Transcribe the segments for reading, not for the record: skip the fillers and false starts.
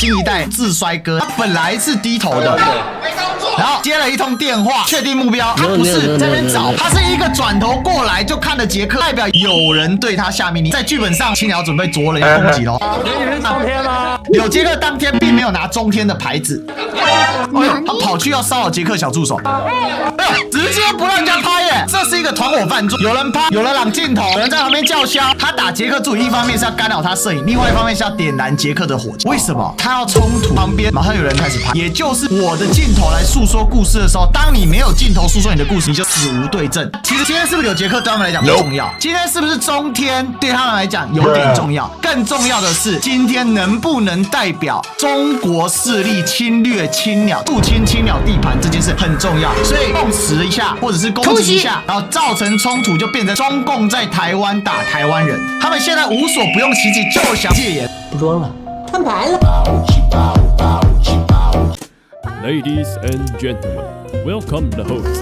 新一代自衰哥，他本来是低头的，然后接了一通电话，确定目标，他不是在那边找，他是一个转头过来就看了杰克，代表有人对他下命令。在剧本上，青鸟准备着人要攻击喽。你是中天吗？柳杰克当天并没有拿中天的牌子，哎呦，他跑去要骚扰杰克小助手，哎呦，直接不让人家拍耶！这是一个团伙犯罪，有人拍，有人挡镜头，有人在旁边叫嚣。他打杰克助理，一方面是要干扰他摄影，另外一方面是要点燃杰克的火气。为什么？他要冲突，旁边马上有人开始拍，也就是我的镜头来诉说故事的时候，当你没有镜头诉说你的故事，你就死无对证。其实今天是不是柳杰克对他们来讲不重要？今天是不是中天对他们来讲有点重要？更重要的是，今天能不能代表中国势力侵略青鸟、入侵青鸟地盘这件事很重要，所以碰瓷一下或者是攻击一下，然后造成冲突，就变成中共在台湾打台湾人。他们现在无所不用其极，就想戒严。不装了，摊牌了。Ladies and gentlemen, welcome the host.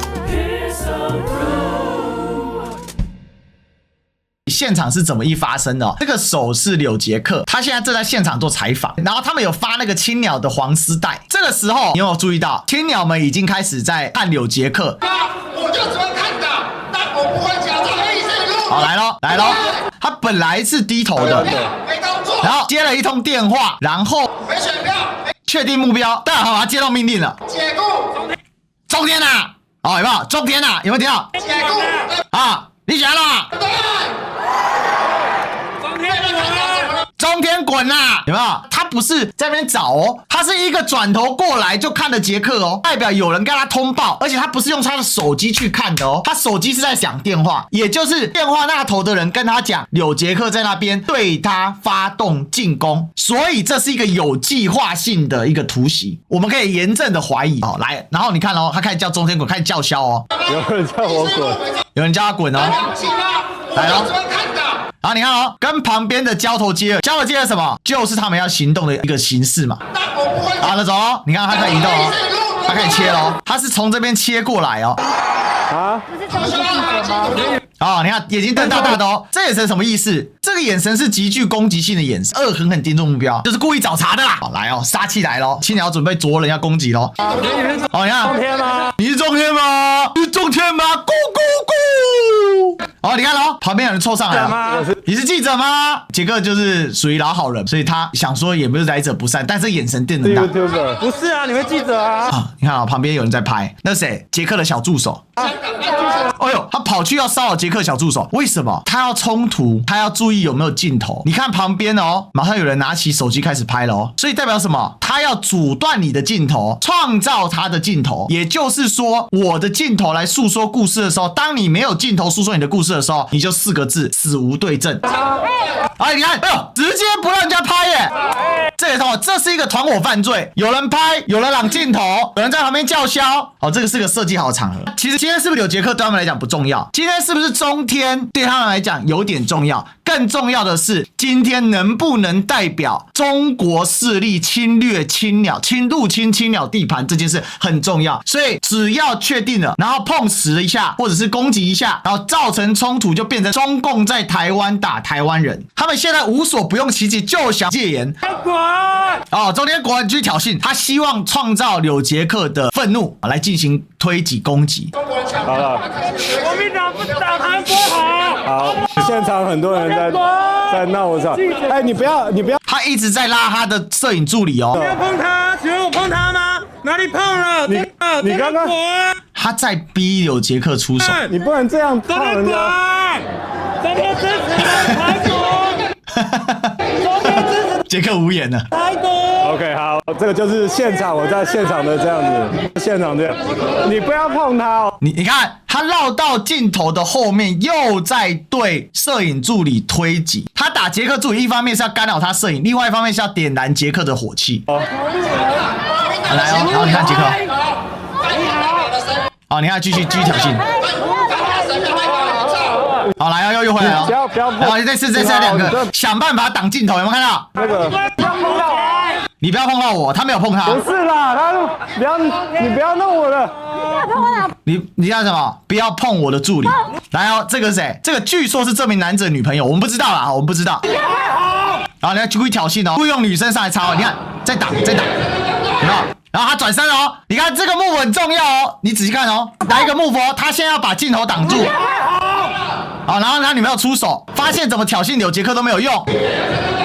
现场是怎么一发生的哦？这个手是柳杰克，他现在正在现场做采访，然后他们有发那个青鸟的黄丝带。这个时候，你有没有注意到青鸟们已经开始在看柳杰克？我就只会看的，但我不会假装黑色路。好，来咯，来咯，他本来是低头的，没动作，然后接了一通电话，然后没选票，确定目标，但好，他接到命令了，解雇，中天啊，哦，有没有？中天啊，有没有听到？解雇，啊，你选了。对，中天滚啦！有没有？他不是在那边找哦，他是一个转头过来就看了杰克哦，代表有人跟他通报，而且他不是用他的手机去看的哦，他手机是在响电话，也就是电话那头的人跟他讲，柳杰克在那边对他发动进攻，所以这是一个有计划性的一个突袭，我们可以严正的怀疑哦。来，然后你看哦，他开始叫中天滚，开始叫嚣哦，有人叫我滚，有人叫他滚哦，来咯。然后你看哦，跟旁边的交头接耳，交头接耳什么？就是他们要行动的一个形式嘛。好，那走哦，你看他开始移动哦，他开始切哦，他是从这边切过来哦。啊？不是中天记者吗？哦，你看眼睛瞪大大的哦，这眼神什么意思？这个眼神是极具攻击性的眼神，恶狠狠盯住目标，就是故意找茬的啦。好，来哦，杀气来咯，青鸟准备着人要攻击咯。哦，你看，中天吗？你是中天吗？你是中天吗？咕咕咕！哦，你看咯，旁边有人凑上来了。你是记者吗？杰克就是属于老好人，所以他想说也不是来者不善，但是眼神瞪得大。YouTuber 不是啊，你们记者啊。啊，你看啊，旁边有人在拍，那谁？杰克的小助手。哎呦，他跑去要骚扰杰克小助手，为什么？他要冲突，他要注意有没有镜头。你看旁边哦，马上有人拿起手机开始拍了哦，所以代表什么？他要阻断你的镜头，创造他的镜头。也就是说，我的镜头来诉说故事的时候，当你没有镜头诉说你的故事的时候，你就4个字：死无对证。哎，你看，哎呦，直接不让人家拍耶！这是一个团伙犯罪，有人拍，有人挡镜头，有人在旁边叫嚣。哦，这个是个设计好的场合。其实今天是不是柳杰克对他们来讲不重要？今天是不是中天对他们来讲有点重要？更重要的是，今天能不能代表中国势力侵略青鸟、入侵青鸟地盘这件事很重要。所以只要确定了，然后碰瓷一下，或者是攻击一下，然后造成冲突，就变成中共在台湾打台湾人。他们现在无所不用其极，就想戒严。哦，中天果然去挑衅，他希望创造柳杰克的愤怒来进行推挤攻击。好了，国民党不打韩国好。好，现场很多人在闹我操！哎，你不要！他一直在拉他的摄影助理哦。不要碰他，请问我碰他吗？哪里碰了？你刚刚他在逼柳杰克出手。你不能这样碰人家。中天支持台独。中天支持。杰克无言了。台独。OK， 好，这个就是现场，我在现场的这样子，现场这样，你不要碰他哦。你看，他绕到镜头的后面，又在对摄影助理推挤。他打杰克助理，一方面是要干扰他摄影，另外一方面是要点燃杰克的火气。来哦，然后你看杰克，好，你看继续挑衅。好，来哦，又回来哦。不要碰。然后这次2个，想办法挡镜头，有没有看到？那个。你不要碰到我，他没有碰他。不是啦，你不要弄我了。你要什么？不要碰我的助理。来哦，这个是谁？这个据说是这名男子的女朋友，我们不知道啦，我们不知道。然后你要故意挑衅哦，故意用女生上来插哦，你看再打，有没有？然后他转身哦，你看这个 move 很重要哦，你仔细看哦，来一个 move 哦，他先要把镜头挡住，好，然后他女朋友出手，发现怎么挑衅柳杰克都没有用，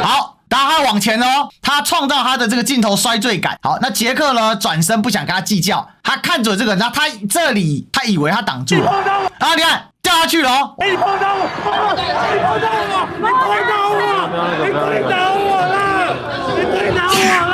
好，然后他往前哦，他创造他的这个镜头衰坠感，好，那杰克呢转身不想跟他计较，他看准这个，然后他这里他以为他挡住了，然后你看掉下去了哦，你碰到我，你碰到我，你推倒我，你推倒我了，你推倒我了。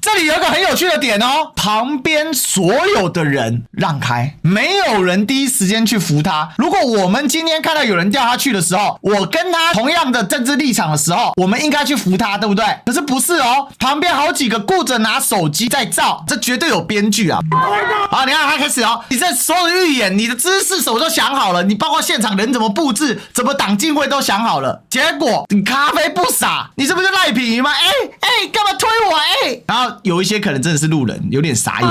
这里有一个很有趣的点哦，旁边所有的人让开，没有人第一时间去扶他。如果我们今天看到有人掉下去的时候，我跟他同样的政治立场的时候，我们应该去扶他，对不对？可是不是哦，旁边好几个顾着拿手机在照，这绝对有编剧啊！好，你看他开始哦，你这所有的预演，你的姿势什么都想好了，你包括现场人怎么布置，怎么挡镜位都想好了，结果你咖啡不傻，你是不是赖品妤吗？干嘛推我？然后有一些可能真的是路人，有点傻眼。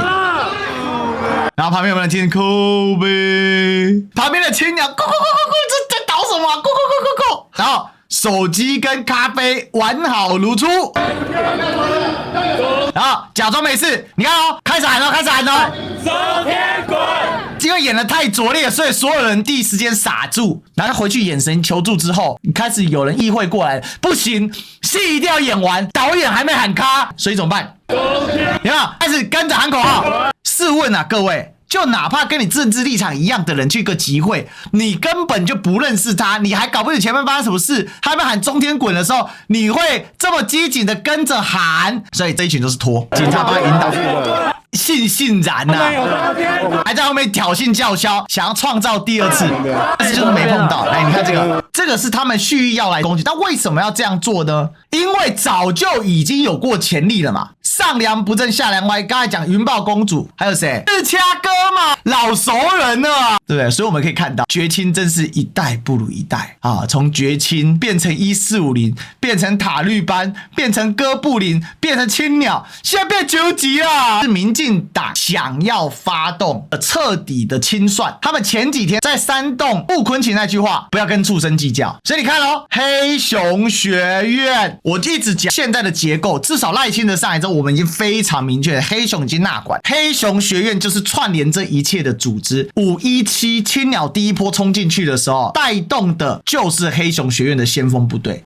然后旁边有没有人听扣呗？旁边的青鸟，咕咕咕咕咕，这在捣什么？咕咕咕咕咕。然后手机跟咖啡完好如初。然后假装没事，你看哦，开始喊哦。昨天滚！因为演得太拙劣，所以所有人第一时间傻住，然后回去眼神求助之后，开始有人意会过来，不行，戏一定要演完，导演还没喊卡，所以怎么办？你看，开始跟着喊口号。试问啊，各位，就哪怕跟你政治立场一样的人去一个集会，你根本就不认识他，你还搞不清前面发生什么事，他们喊中天滚的时候，你会这么机警的跟着喊，所以这一群都是拖，警察帮他引导。悻然呐、还在后面挑衅叫嚣，想要创造第二次，但是就是没碰到。来，你看这个是他们蓄意要来攻击，但为什么要这样做呢？因为早就已经有过前例了嘛。上梁不正下梁歪，刚才讲云豹公主，还有谁？日掐哥嘛，老熟人了啊，对不对？所以我们可以看到，绝亲真是一代不如一代啊！从绝亲变成1450，变成塔绿班，变成哥布林，变成青鸟，现在变9级了。是民进党想要发动彻底的清算，他们前几天在煽动傅昆萁那句话，不要跟畜生计较。所以你看哦，黑熊学院，我一直讲现在的结构，至少赖清德上来之后，我们已经非常明确了，黑熊已经纳管，黑熊学院就是串联这一切的组织。517青鸟第一波冲进去的时候，带动的就是黑熊学院的先锋部队。